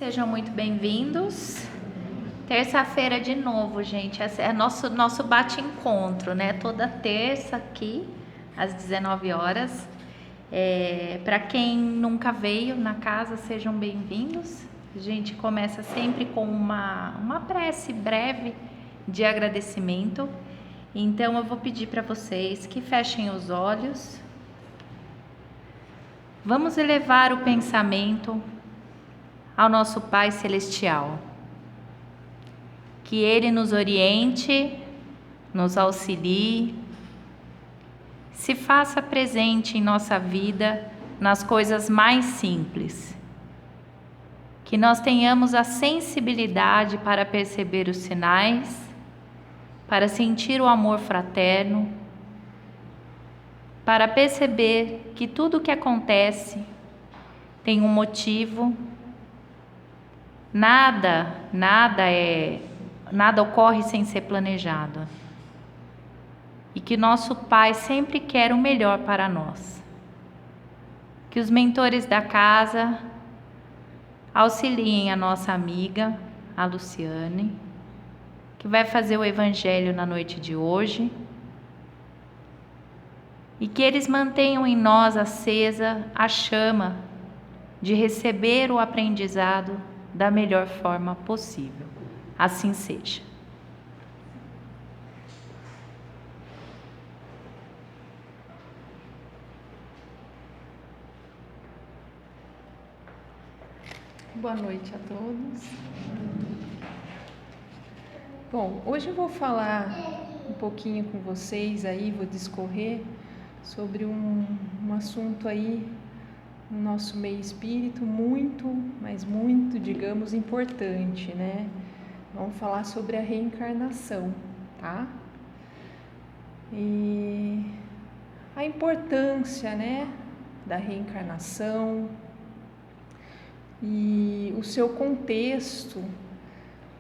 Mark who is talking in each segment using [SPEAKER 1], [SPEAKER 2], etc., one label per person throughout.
[SPEAKER 1] Sejam muito bem-vindos. Terça-feira de novo, gente. Esse é nosso bate-encontro, né? Toda terça aqui, às 19 horas. Para quem nunca veio na casa, sejam bem-vindos. A gente começa sempre com uma prece breve de agradecimento. Então, eu vou pedir para vocês que fechem os olhos. Vamos elevar o pensamento ao nosso Pai Celestial. Que Ele nos oriente, nos auxilie, se faça presente em nossa vida nas coisas mais simples. Que nós tenhamos a sensibilidade para perceber os sinais, para sentir o amor fraterno, para perceber que tudo o que acontece tem um motivo. Nada ocorre sem ser planejado. E que nosso Pai sempre quer o melhor para nós. Que os mentores da casa auxiliem a nossa amiga, a Luciane, que vai fazer o Evangelho na noite de hoje. E que eles mantenham em nós acesa a chama de receber o aprendizado da melhor forma possível. Assim seja.
[SPEAKER 2] Boa noite a todos. Bom, hoje eu vou falar um pouquinho com vocês aí, vou discorrer sobre um assunto aí no nosso meio espírito muito, mas muito, digamos, importante, né? Vamos falar sobre a reencarnação, tá? E a importância, né, da reencarnação e o seu contexto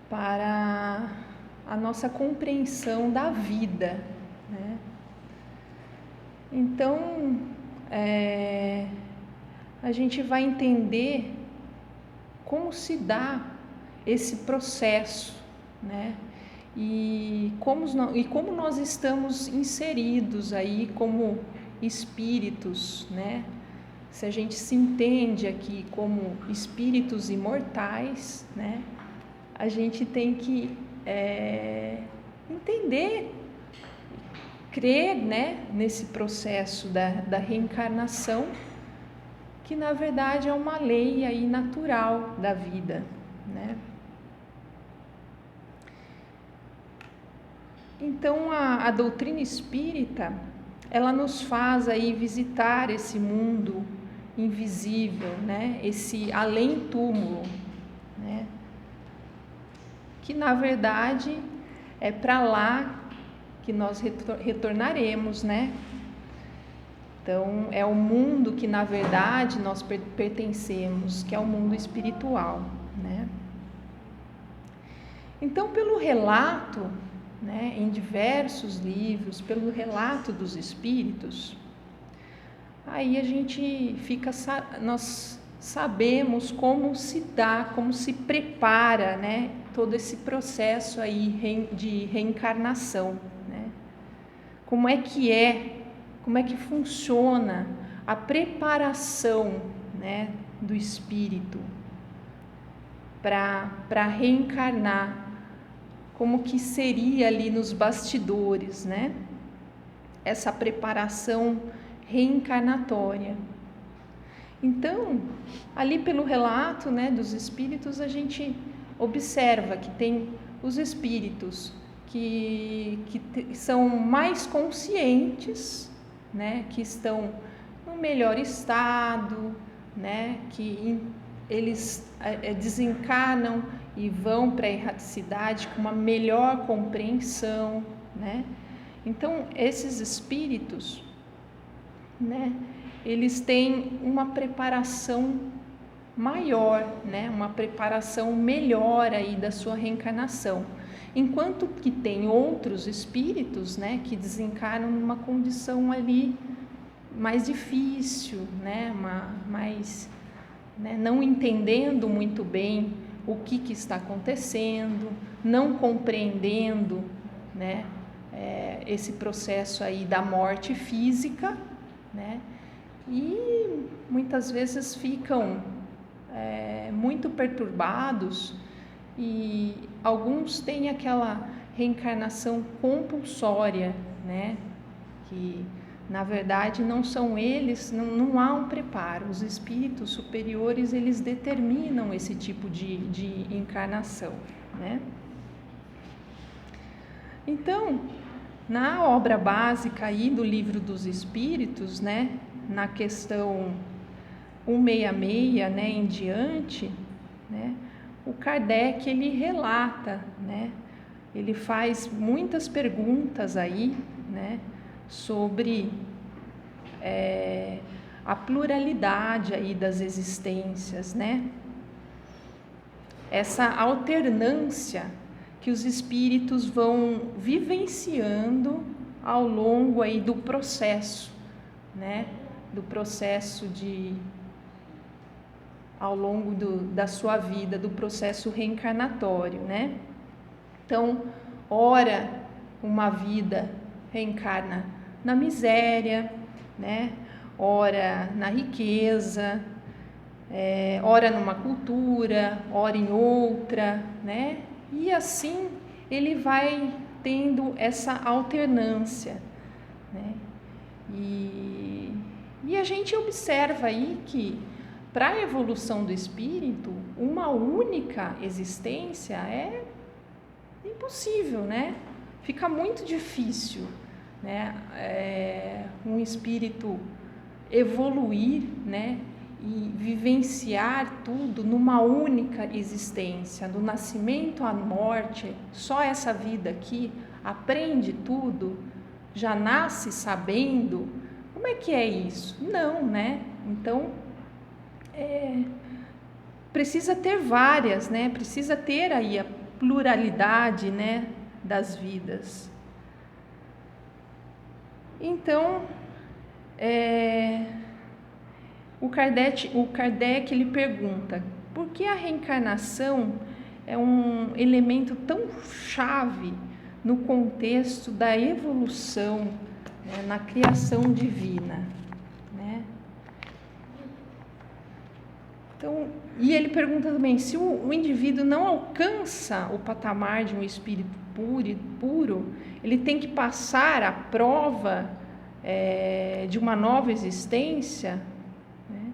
[SPEAKER 2] para a nossa compreensão da vida, né? Então, a gente vai entender como se dá esse processo, né? E como nós estamos inseridos aí como espíritos, né? Se a gente se entende aqui como espíritos imortais, né? A gente tem que entender, crer, né, nesse processo da reencarnação, que na verdade é uma lei aí natural da vida, né? Então a doutrina espírita, ela nos faz aí visitar esse mundo invisível, né? Esse além-túmulo, né? Que na verdade é para lá que nós retornaremos, né? Então, é o mundo que, na verdade, nós pertencemos, que é o mundo espiritual, né? Então, pelo relato, né, em diversos livros, pelo relato dos espíritos, aí a gente nós sabemos como se dá, como se prepara, né, todo esse processo aí de reencarnação, né? Como é que funciona a preparação, né, do espírito para reencarnar, como que seria ali nos bastidores, né, essa preparação reencarnatória. Então, ali pelo relato, né, dos espíritos, a gente observa que tem os espíritos que são mais conscientes, né, que estão no melhor estado, né, que eles desencarnam e vão para a erraticidade com uma melhor compreensão, né? Então, esses espíritos, né, eles têm uma preparação maior, né, uma preparação melhor aí da sua reencarnação. Enquanto que tem outros espíritos, né, que desencarnam numa condição ali mais difícil, né, mais né, não entendendo muito bem o que está acontecendo, não compreendendo, né, esse processo aí da morte física, né, e muitas vezes ficam muito perturbados, e alguns têm aquela reencarnação compulsória, né, que na verdade não são eles, não há um preparo. Os espíritos superiores, eles determinam esse tipo de encarnação, né? Então, na obra básica aí do Livro dos Espíritos, né, na questão 166, né, em diante, né, o Kardec, ele relata, né, ele faz muitas perguntas aí, né, sobre a pluralidade aí das existências, né? Essa alternância que os espíritos vão vivenciando ao longo aí do processo, né? Do processo ao longo da sua vida, do processo reencarnatório, né? Então, ora uma vida reencarna na miséria, né? Ora na riqueza, ora numa cultura, ora em outra, né? E assim ele vai tendo essa alternância, né? E a gente observa aí que para a evolução do espírito, uma única existência é impossível, né? Fica muito difícil, né? Um espírito evoluir, né? E vivenciar tudo numa única existência, do nascimento à morte, só essa vida aqui, aprende tudo, já nasce sabendo. Como é que é isso? Não, né? Então, precisa ter várias, né? Precisa ter aí a pluralidade, né, das vidas. Então, o Kardec ele pergunta: por que a reencarnação é um elemento tão chave no contexto da evolução, né, na criação divina, né? Então, e ele pergunta também: se o indivíduo não alcança o patamar de um espírito puro, ele tem que passar a prova de uma nova existência, né?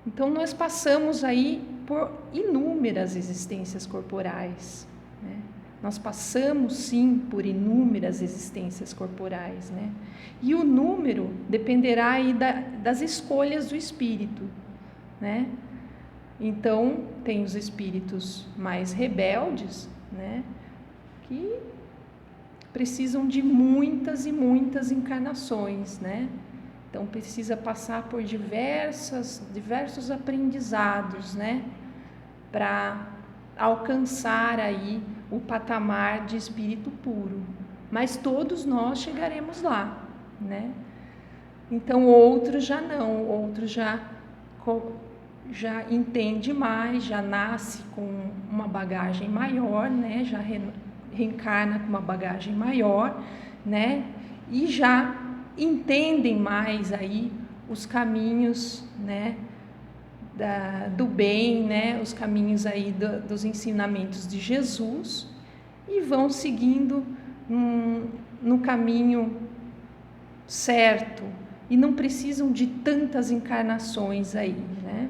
[SPEAKER 2] Então, nós passamos aí por inúmeras existências corporais, né? Nós passamos, sim, por inúmeras existências corporais, né? E o número dependerá aí das escolhas do espírito, né? Então, tem os espíritos mais rebeldes, né, que precisam de muitas e muitas encarnações, né? Então, precisa passar por diversos aprendizados, né, para alcançar aí o patamar de espírito puro. Mas todos nós chegaremos lá, né? Então, outros já não, outros já entende mais, já nasce com uma bagagem maior, né? Já reencarna com uma bagagem maior, né? E já entendem mais aí os caminhos, né, do bem, né? Os caminhos aí dos ensinamentos de Jesus, e vão seguindo no caminho certo, e não precisam de tantas encarnações aí, né?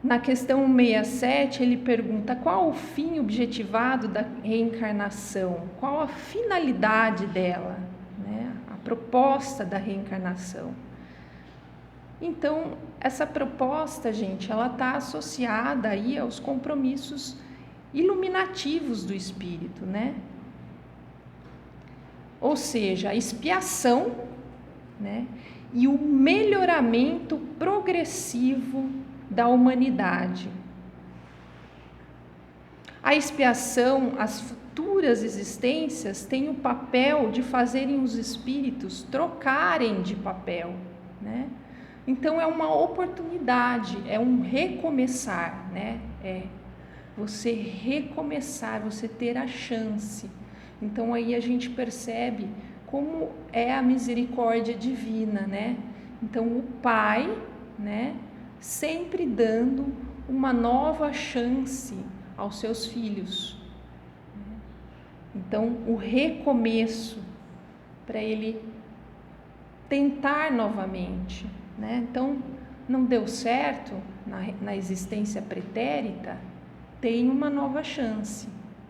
[SPEAKER 2] Na questão 167, ele pergunta: qual o fim objetivado da reencarnação? Qual a finalidade dela, né? A proposta da reencarnação. Então, essa proposta, gente, ela está associada aí aos compromissos iluminativos do espírito, né? Ou seja, a expiação, né, e o melhoramento progressivo da humanidade. A expiação, as futuras existências têm o papel de fazerem os espíritos trocarem de papel, né? Então é uma oportunidade, é um recomeçar, né? É você recomeçar, você ter a chance. Então aí a gente percebe como é a misericórdia divina, né? Então o Pai, né, sempre dando uma nova chance aos seus filhos. Então o recomeço para ele tentar novamente, né? Então não deu certo na existência pretérita, tem uma nova chance,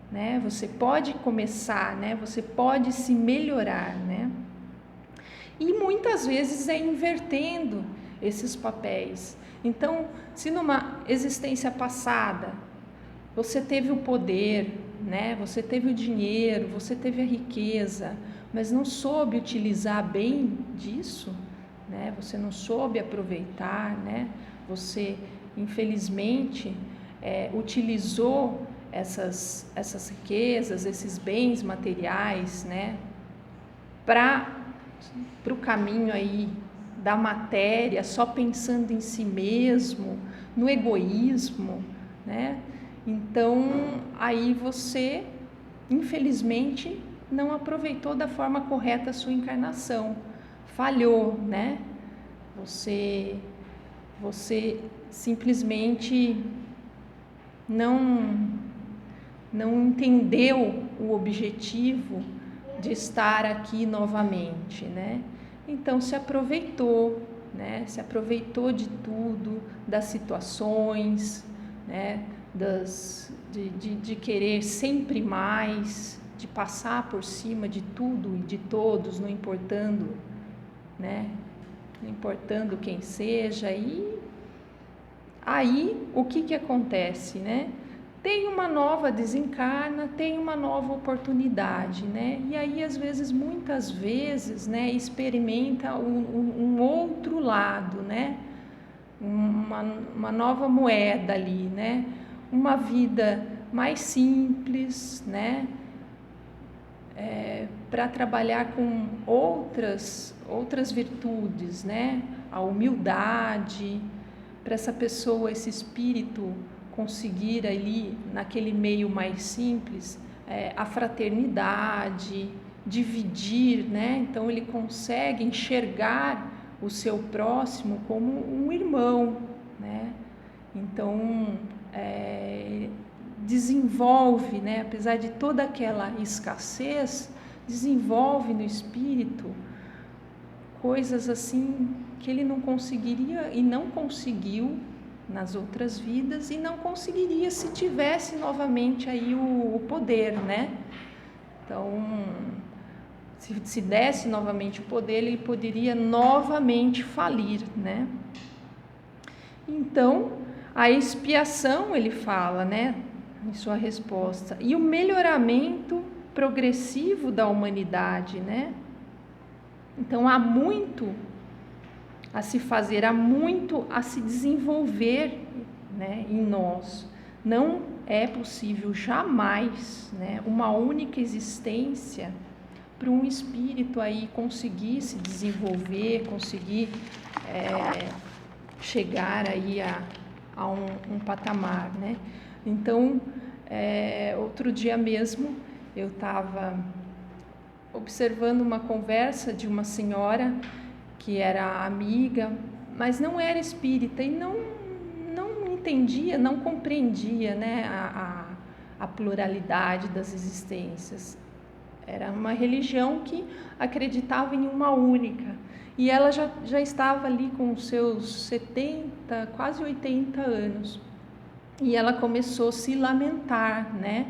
[SPEAKER 2] né? Você pode começar, né? Você pode se melhorar, né? E muitas vezes é invertendo esses papéis. Então, se numa existência passada você teve o poder, né? Você teve o dinheiro, você teve a riqueza, mas não soube utilizar bem disso, né? Você não soube aproveitar, né? Você, infelizmente, utilizou essas riquezas, esses bens materiais, né? Para o caminho aí da matéria, só pensando em si mesmo, no egoísmo, né? Então, aí você, infelizmente, não aproveitou da forma correta a sua encarnação, falhou, né? Você simplesmente não entendeu o objetivo de estar aqui novamente, né? Então se aproveitou, né? Se aproveitou de tudo, das situações, né? De querer sempre mais, de passar por cima de tudo e de todos, não importando, né? Não importando quem seja. E aí o que acontece, né? Tem uma nova desencarna, tem uma nova oportunidade, né? E aí, às vezes, muitas vezes, né, experimenta um outro lado, né? Uma nova moeda ali, né? Uma vida mais simples, né? Para trabalhar com outras virtudes, né? A humildade, para essa pessoa, esse espírito conseguir ali, naquele meio mais simples, a fraternidade, dividir, né? Então ele consegue enxergar o seu próximo como um irmão, né? Então desenvolve, né? Apesar de toda aquela escassez, desenvolve no espírito coisas assim que ele não conseguiria e não conseguiu nas outras vidas e não conseguiria se tivesse novamente aí o poder, né? Então, se desse novamente o poder, ele poderia novamente falir, né? Então, a expiação, ele fala, né, em sua resposta, e o melhoramento progressivo da humanidade, né? Então, há muito a se fazer, há muito a se desenvolver, né, em nós. Não é possível jamais, né, uma única existência para um espírito aí conseguir se desenvolver, conseguir chegar aí a um patamar, né? Então, outro dia mesmo eu estava observando uma conversa de uma senhora que era amiga, mas não era espírita e não entendia, não compreendia, né, a pluralidade das existências. Era uma religião que acreditava em uma única. E ela já estava ali com os seus 70, quase 80 anos. E ela começou a se lamentar, né?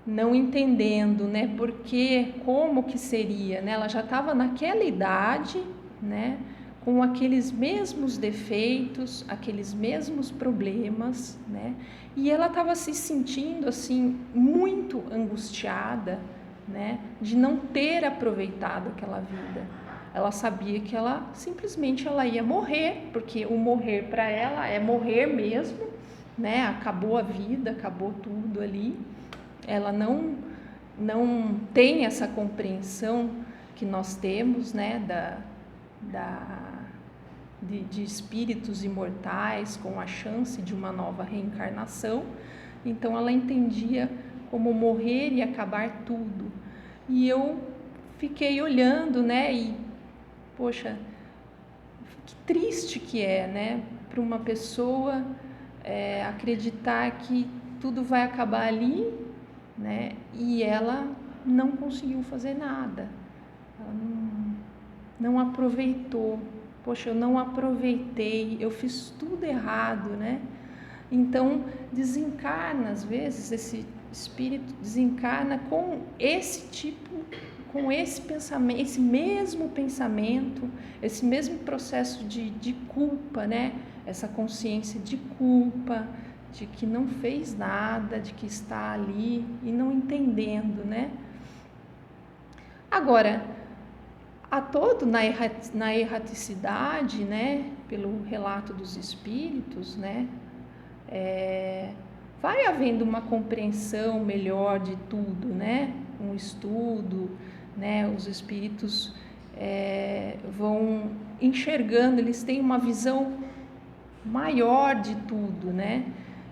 [SPEAKER 2] Não entendendo, né, porque, como que seria, né, ela já estava naquela idade, né, com aqueles mesmos defeitos, aqueles mesmos problemas, né, e ela estava se sentindo, assim, muito angustiada, né, de não ter aproveitado aquela vida. Ela sabia que ela simplesmente ela ia morrer, porque o morrer para ela é morrer mesmo, né, acabou a vida, acabou tudo ali. Ela não tem essa compreensão que nós temos, né, de espíritos imortais com a chance de uma nova reencarnação. Então ela entendia como morrer e acabar tudo. E eu fiquei olhando, né, e poxa, que triste que é, né, para uma pessoa acreditar que tudo vai acabar ali, né, e ela não conseguiu fazer nada, ela não aproveitou. Poxa, eu não aproveitei, eu fiz tudo errado, né? Então desencarna, às vezes, esse espírito desencarna com esse tipo, com esse pensamento, esse mesmo pensamento, esse mesmo processo de culpa, né? Essa consciência de culpa, de que não fez nada, de que está ali e não entendendo, né? Agora, a todo na erraticidade, né? Pelo relato dos espíritos, né? Vai havendo uma compreensão melhor de tudo, né? Um estudo, né? Os espíritos vão enxergando, eles têm uma visão maior de tudo, né?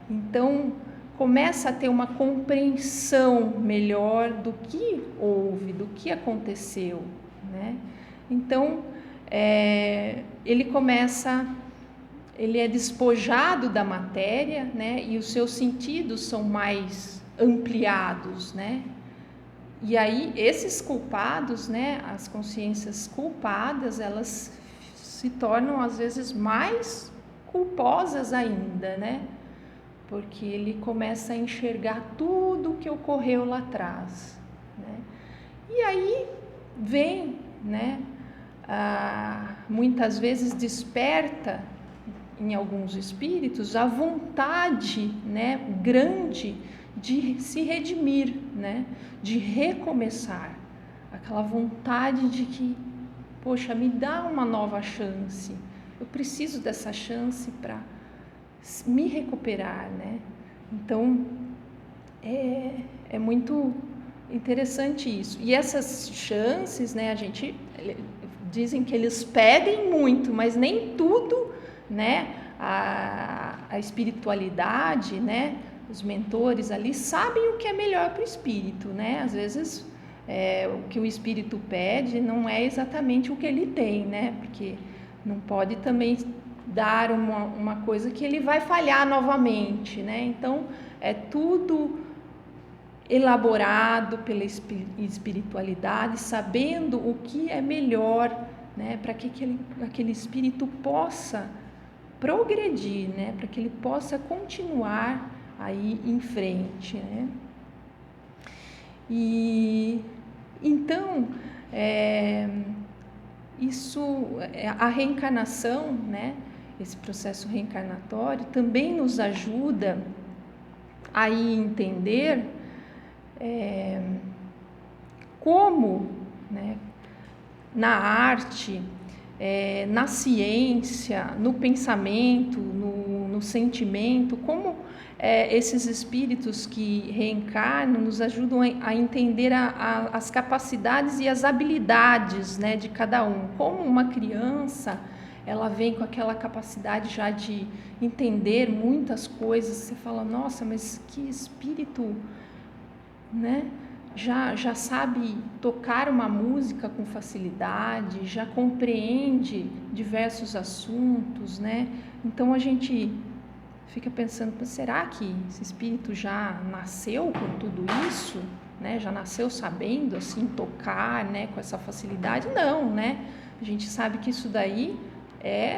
[SPEAKER 2] Então começa a ter uma compreensão melhor do que houve, do que aconteceu, né? Então ele é despojado da matéria, né? E os seus sentidos são mais ampliados, né? E aí esses culpados, né? As consciências culpadas, elas se tornam às vezes mais culposas ainda, né? Porque ele começa a enxergar tudo o que ocorreu lá atrás, né? E aí vem, né? Muitas vezes desperta em alguns espíritos a vontade, né, grande de se redimir, né, de recomeçar, aquela vontade de que, poxa, me dá uma nova chance, eu preciso dessa chance para me recuperar, né? Então é muito interessante isso. E essas chances, né, dizem que eles pedem muito, mas nem tudo, né, a espiritualidade, né, os mentores ali sabem o que é melhor para o espírito, né? Às vezes o que o espírito pede não é exatamente o que ele tem, né? Porque não pode também dar uma coisa que ele vai falhar novamente, né? Então é tudo elaborado pela espiritualidade, sabendo o que é melhor, né, para que aquele espírito possa progredir, né, para que ele possa continuar aí em frente, né? E então a reencarnação, né, esse processo reencarnatório também nos ajuda a entender como, né, na arte, na ciência, no pensamento, no sentimento, como esses espíritos que reencarnam nos ajudam a entender as capacidades e as habilidades, né, de cada um. Como uma criança, ela vem com aquela capacidade já de entender muitas coisas, você fala, nossa, mas que espírito, né? Já sabe tocar uma música com facilidade, já compreende diversos assuntos, né? Então a gente fica pensando, será que esse espírito já nasceu com tudo isso, né? Já nasceu sabendo assim tocar, né, com essa facilidade? Não, né? A gente sabe que isso daí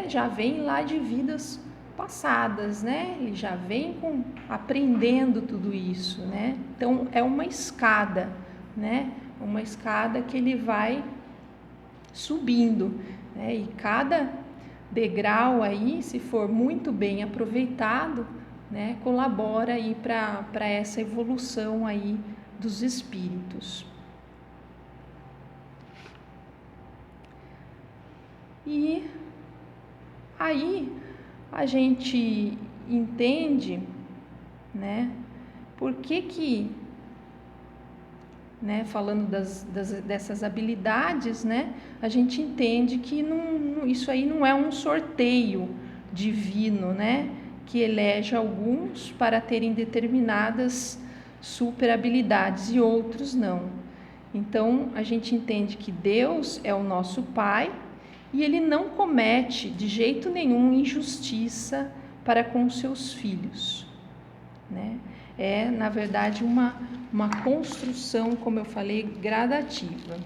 [SPEAKER 2] já vem lá de vidas passadas, né? Ele já vem aprendendo tudo isso, né? Então é uma escada, né? Uma escada que ele vai subindo, né? E cada degrau aí, se for muito bem aproveitado, né, colabora aí para essa evolução aí dos espíritos. E aí a gente entende, né, por que né, falando dessas habilidades, né, a gente entende que isso aí não é um sorteio divino, né, que elege alguns para terem determinadas super habilidades e outros não. Então, a gente entende que Deus é o nosso Pai e Ele não comete de jeito nenhum injustiça para com seus filhos, né? É, na verdade, uma construção, como eu falei, gradativa.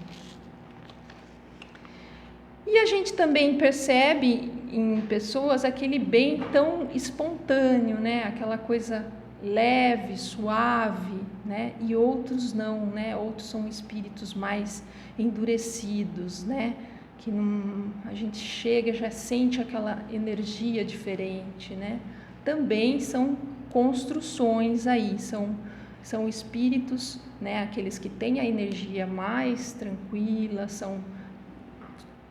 [SPEAKER 2] E a gente também percebe em pessoas aquele bem tão espontâneo, né? Aquela coisa leve, suave, né? E outros não, né? Outros são espíritos mais endurecidos, né? Que a gente chega e já sente aquela energia diferente, né? Também são construções aí, são espíritos, né? Aqueles que têm a energia mais tranquila, são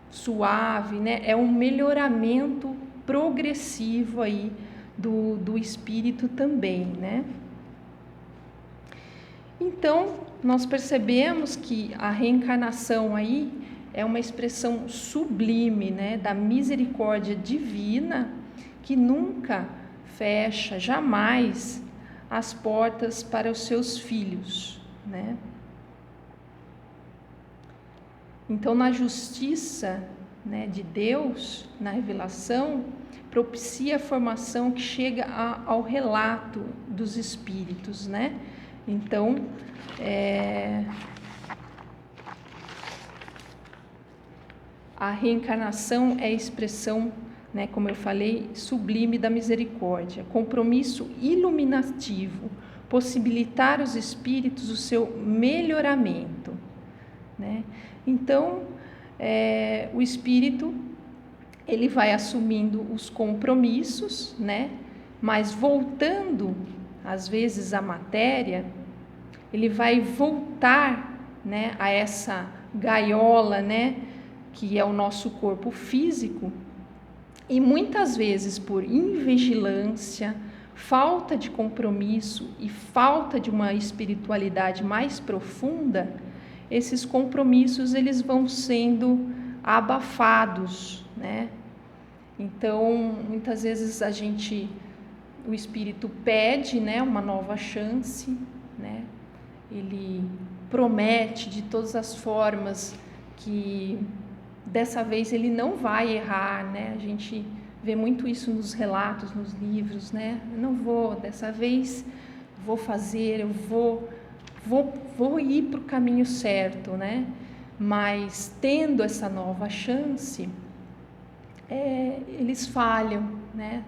[SPEAKER 2] suave, né? É um melhoramento progressivo aí do espírito também, né? Então, nós percebemos que a reencarnação aí é uma expressão sublime, né, da misericórdia divina que nunca fecha, jamais, as portas para os seus filhos, né? Então, na justiça, né, de Deus, na revelação, propicia a formação que chega ao relato dos espíritos, né? Então, a reencarnação é a expressão, né, como eu falei, sublime da misericórdia, compromisso iluminativo, possibilitar aos espíritos o seu melhoramento, né? Então, o espírito, ele vai assumindo os compromissos, né? Mas voltando, às vezes, à matéria, ele vai voltar, né, a essa gaiola, né, que é o nosso corpo físico, e muitas vezes por invigilância, falta de compromisso e falta de uma espiritualidade mais profunda, esses compromissos eles vão sendo abafados, né? Então, muitas vezes o espírito pede, né, uma nova chance, né? Ele promete de todas as formas que dessa vez ele não vai errar, né? A gente vê muito isso nos relatos, nos livros, né? Eu não vou, dessa vez vou fazer, eu vou ir para o caminho certo, né? Mas tendo essa nova chance, eles falham, né?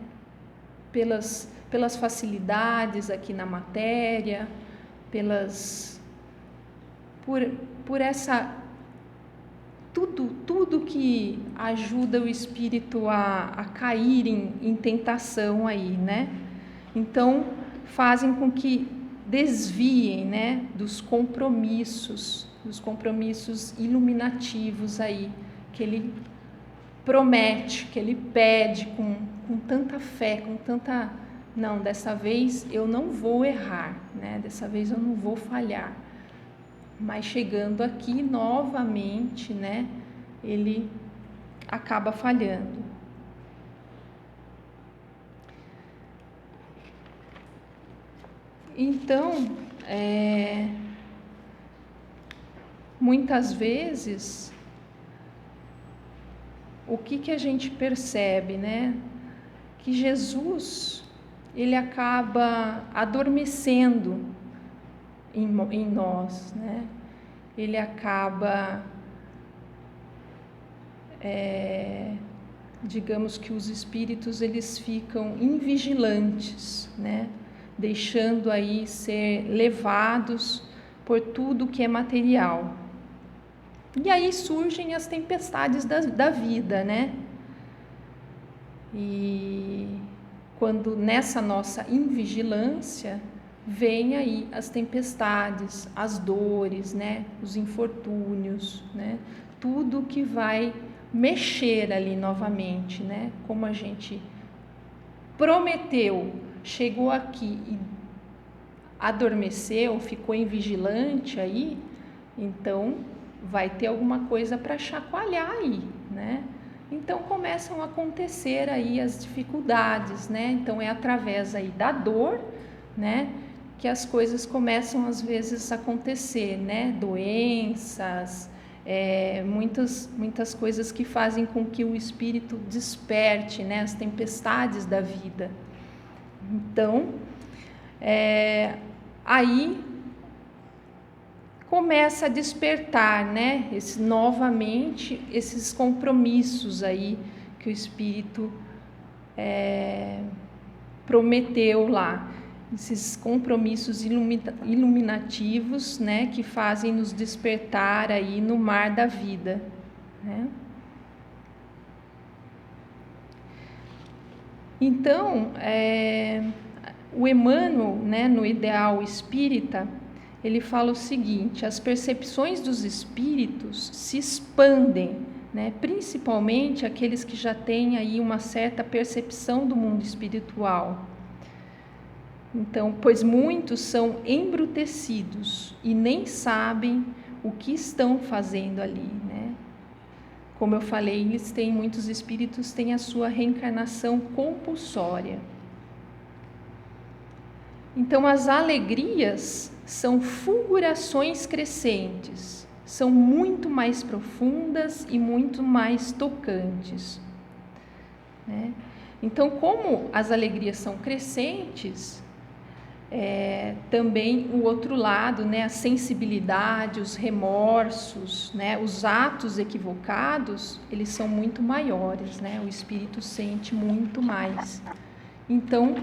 [SPEAKER 2] Pelas facilidades aqui na matéria, por essa tudo que ajuda o espírito a cair em tentação aí, né? Então, fazem com que desviem, né, dos compromissos iluminativos aí, que ele promete, que ele pede com tanta fé, com tanta... Não, dessa vez eu não vou errar, né? Dessa vez eu não vou falhar. Mas chegando aqui novamente, né, ele acaba falhando. Então, muitas vezes, o que a gente percebe, né? Que Jesus, ele acaba adormecendo em nós, né? Ele acaba, digamos que os espíritos eles ficam invigilantes, né? Deixando aí ser levados por tudo que é material. E aí surgem as tempestades da vida, né? E quando nessa nossa invigilância vem aí as tempestades, as dores, né? Os infortúnios, né? Tudo que vai mexer ali novamente, né? Como a gente prometeu, chegou aqui e adormeceu, ficou invigilante aí, Então, vai ter alguma coisa para chacoalhar aí, né? Então, começam a acontecer aí as dificuldades, né? Então, é através aí da dor, né, que as coisas começam às vezes a acontecer, né? Doenças, muitas coisas que fazem com que o espírito desperte, né? As tempestades da vida. Então, aí começa a despertar, né? Novamente esses compromissos aí que o espírito prometeu lá, esses compromissos iluminativos, né? Que fazem nos despertar aí no mar da vida, né? Então, o Emmanuel, né, no Ideal Espírita, ele fala o seguinte: as percepções dos espíritos se expandem, né, principalmente aqueles que já têm aí uma certa percepção do mundo espiritual. Então, pois muitos são embrutecidos e nem sabem o que estão fazendo ali, né? Como eu falei, muitos espíritos têm a sua reencarnação compulsória. Então, as alegrias são fulgurações crescentes, são muito mais profundas e muito mais tocantes, né? Então, como as alegrias são crescentes, também o outro lado, né, a sensibilidade, os remorsos, né, os atos equivocados, eles são muito maiores, né? O espírito sente muito mais. Então,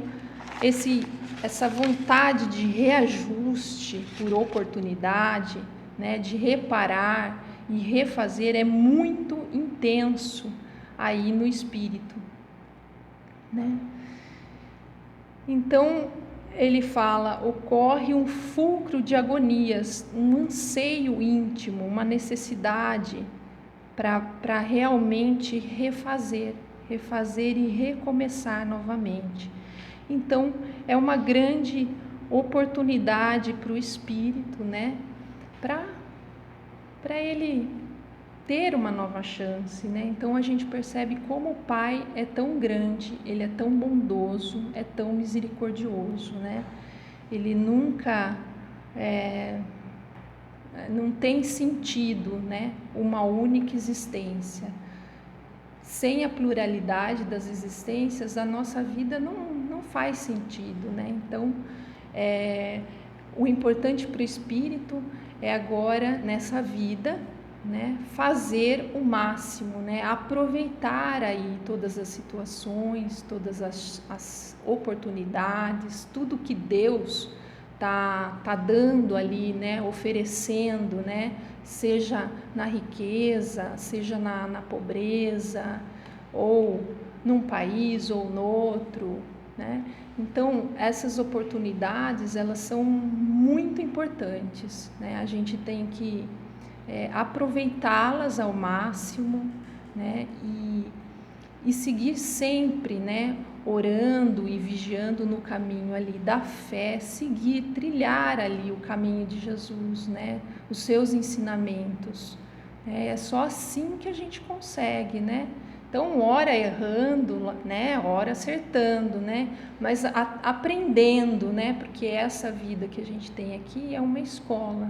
[SPEAKER 2] essa vontade de reajuste por oportunidade, né, de reparar e refazer é muito intenso aí no espírito, né? Então, ele fala, ocorre um fulcro de agonias, um anseio íntimo, uma necessidade para realmente refazer e recomeçar novamente. Então, é uma grande oportunidade para o espírito, né? Para ele ter uma nova chance, né? Então, a gente percebe como o Pai é tão grande, ele é tão bondoso, é tão misericordioso, né? Ele nunca... não tem sentido, né? Uma única existência. Sem a pluralidade das existências, a nossa vida não faz sentido, né? Então, o importante para o espírito é agora, nessa vida, né, fazer o máximo, né? Aproveitar aí todas as situações, todas as oportunidades, tudo que Deus tá dando ali, né? Oferecendo, né? Seja na riqueza, seja na pobreza, ou num país ou no outro, né? Então, essas oportunidades, elas são muito importantes, né? A gente tem que aproveitá-las ao máximo, né? E seguir sempre, né? Orando e vigiando no caminho ali da fé, trilhar ali o caminho de Jesus, né? Os seus ensinamentos. É só assim que a gente consegue, né? Então, ora errando, né? Ora acertando, né? Mas aprendendo, né? Porque essa vida que a gente tem aqui é uma escola,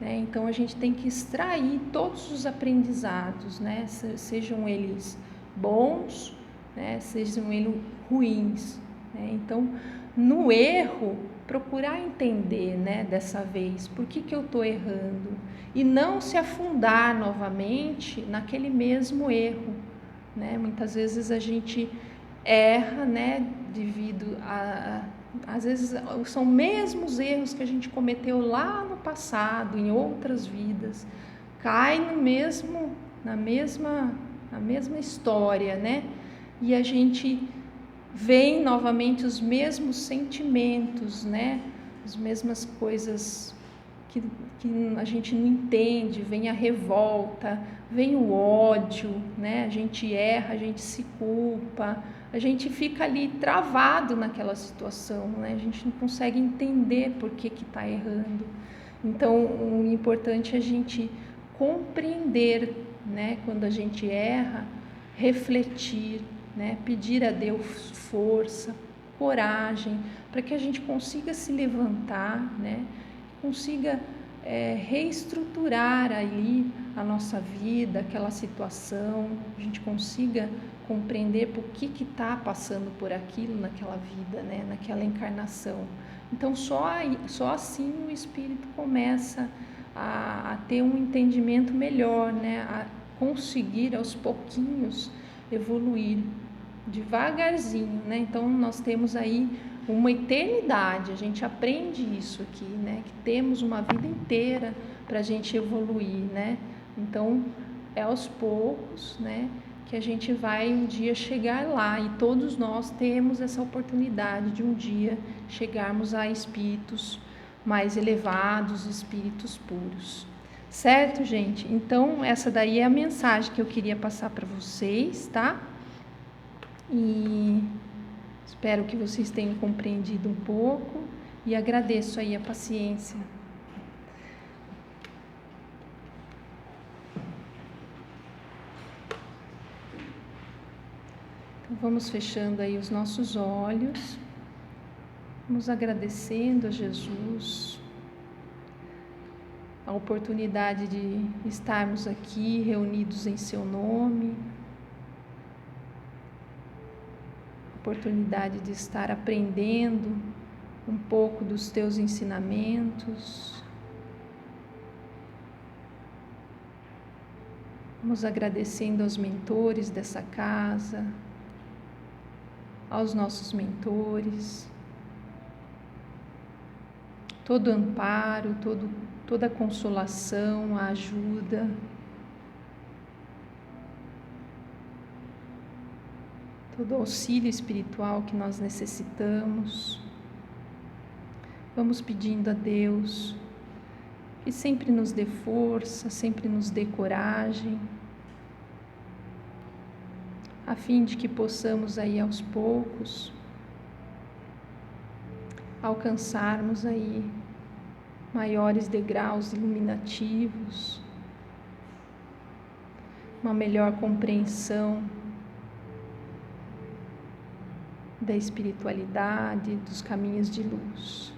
[SPEAKER 2] né? Então, a gente tem que extrair todos os aprendizados, né? Sejam eles bons, né? Sejam eles ruins, né? Então, no erro, procurar entender, né? Dessa vez, por que eu estou errando? E não se afundar novamente naquele mesmo erro, né? Muitas vezes a gente erra, né? Devido às vezes são mesmos erros que a gente cometeu lá no passado, em outras vidas, cai na mesma história, né? E a gente vê novamente os mesmos sentimentos, né? As mesmas coisas que a gente não entende, vem a revolta, vem o ódio, né? A gente erra, a gente se culpa, a gente fica ali travado naquela situação, né? A gente não consegue entender por que está errando. Então, o importante é a gente compreender, né, quando a gente erra, refletir, né, pedir a Deus força, coragem, para que a gente consiga se levantar, né, consiga reestruturar ali a nossa vida, aquela situação, a gente consiga compreender por que está passando por aquilo naquela vida, né, naquela encarnação. Então, só assim o espírito começa a ter um entendimento melhor, né, a conseguir aos pouquinhos evoluir devagarzinho, né? Então, nós temos aí uma eternidade, a gente aprende isso aqui, né? Que temos uma vida inteira para a gente evoluir, né? Então, é aos poucos, né? Que a gente vai um dia chegar lá, e todos nós temos essa oportunidade de um dia chegarmos a espíritos mais elevados, espíritos puros. Certo, gente? Então, essa daí é a mensagem que eu queria passar para vocês, tá? E espero que vocês tenham compreendido um pouco e agradeço aí a paciência. Então, vamos fechando aí os nossos olhos, vamos agradecendo a Jesus a oportunidade de estarmos aqui reunidos em seu nome, oportunidade de estar aprendendo um pouco dos teus ensinamentos. Vamos agradecendo aos mentores dessa casa, aos nossos mentores, todo amparo, toda consolação, a ajuda. Todo auxílio espiritual que nós necessitamos. Vamos pedindo a Deus que sempre nos dê força, sempre nos dê coragem, a fim de que possamos aí aos poucos alcançarmos aí maiores degraus iluminativos, uma melhor compreensão da espiritualidade, dos caminhos de luz.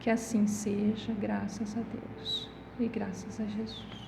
[SPEAKER 2] Que assim seja, graças a Deus e graças a Jesus.